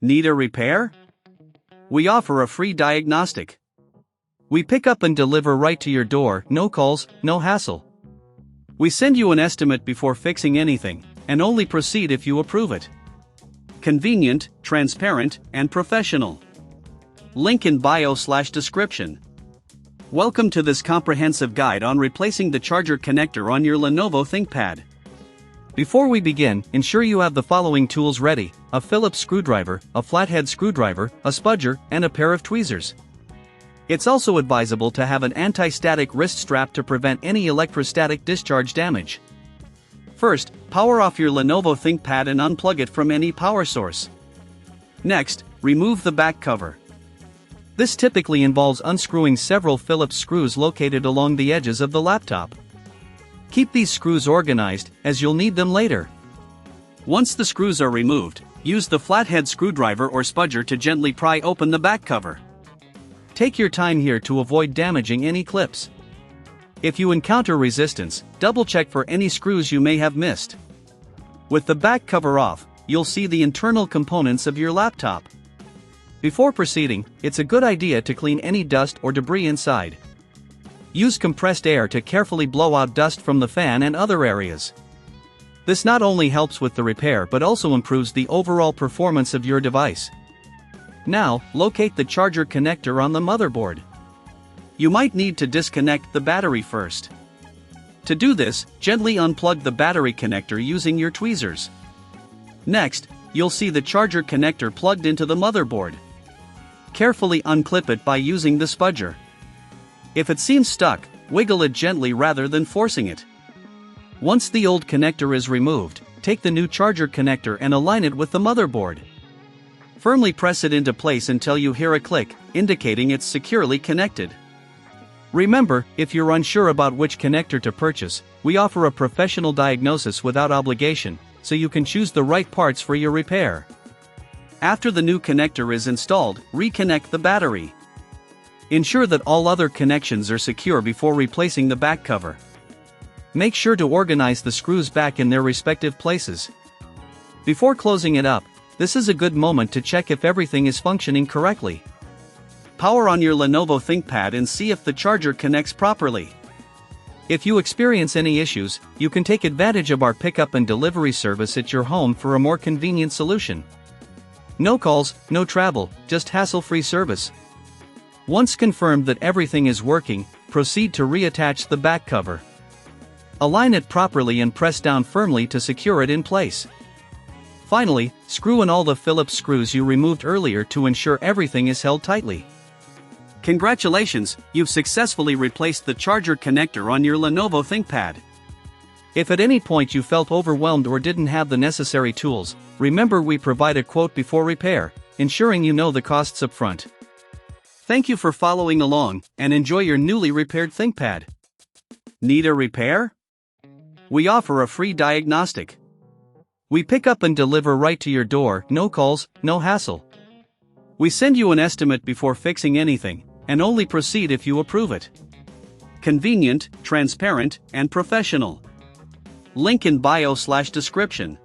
Need a repair? We offer a free diagnostic. We pick up and deliver right to your door, no calls, no hassle. We send you an estimate before fixing anything, and only proceed if you approve it. Convenient, transparent, and professional. Link in bio/description. Welcome to this comprehensive guide on replacing the charger connector on your Lenovo ThinkPad. Before we begin, ensure you have the following tools ready: a Phillips screwdriver, a flathead screwdriver, a spudger, and a pair of tweezers. It's also advisable to have an anti-static wrist strap to prevent any electrostatic discharge damage. First, power off your Lenovo ThinkPad and unplug it from any power source. Next, remove the back cover. This typically involves unscrewing several Phillips screws located along the edges of the laptop. Keep these screws organized, as you'll need them later. Once the screws are removed, use the flathead screwdriver or spudger to gently pry open the back cover. Take your time here to avoid damaging any clips. If you encounter resistance, double-check for any screws you may have missed. With the back cover off, you'll see the internal components of your laptop. Before proceeding, it's a good idea to clean any dust or debris inside. Use compressed air to carefully blow out dust from the fan and other areas. This not only helps with the repair but also improves the overall performance of your device. Now, locate the charger connector on the motherboard. You might need to disconnect the battery first. To do this, gently unplug the battery connector using your tweezers. Next, you'll see the charger connector plugged into the motherboard. Carefully unclip it by using the spudger. If it seems stuck, wiggle it gently rather than forcing it. Once the old connector is removed, take the new charger connector and align it with the motherboard. Firmly press it into place until you hear a click, indicating it's securely connected. Remember, if you're unsure about which connector to purchase, we offer a professional diagnosis without obligation, so you can choose the right parts for your repair. After the new connector is installed, reconnect the battery. Ensure that all other connections are secure before replacing the back cover. Make sure to organize the screws back in their respective places. Before closing it up, this is a good moment to check if everything is functioning correctly. Power on your Lenovo ThinkPad and see if the charger connects properly. If you experience any issues, you can take advantage of our pickup and delivery service at your home for a more convenient solution. No calls, no travel, just hassle-free service. Once confirmed that everything is working, proceed to reattach the back cover. Align it properly and press down firmly to secure it in place. Finally, screw in all the Phillips screws you removed earlier to ensure everything is held tightly. Congratulations, you've successfully replaced the charger connector on your Lenovo ThinkPad. If at any point you felt overwhelmed or didn't have the necessary tools, remember we provide a quote before repair, ensuring you know the costs up front. Thank you for following along, and enjoy your newly repaired ThinkPad. Need a repair? We offer a free diagnostic. We pick up and deliver right to your door, no calls, no hassle. We send you an estimate before fixing anything, and only proceed if you approve it. Convenient, transparent, and professional. Link in bio/description.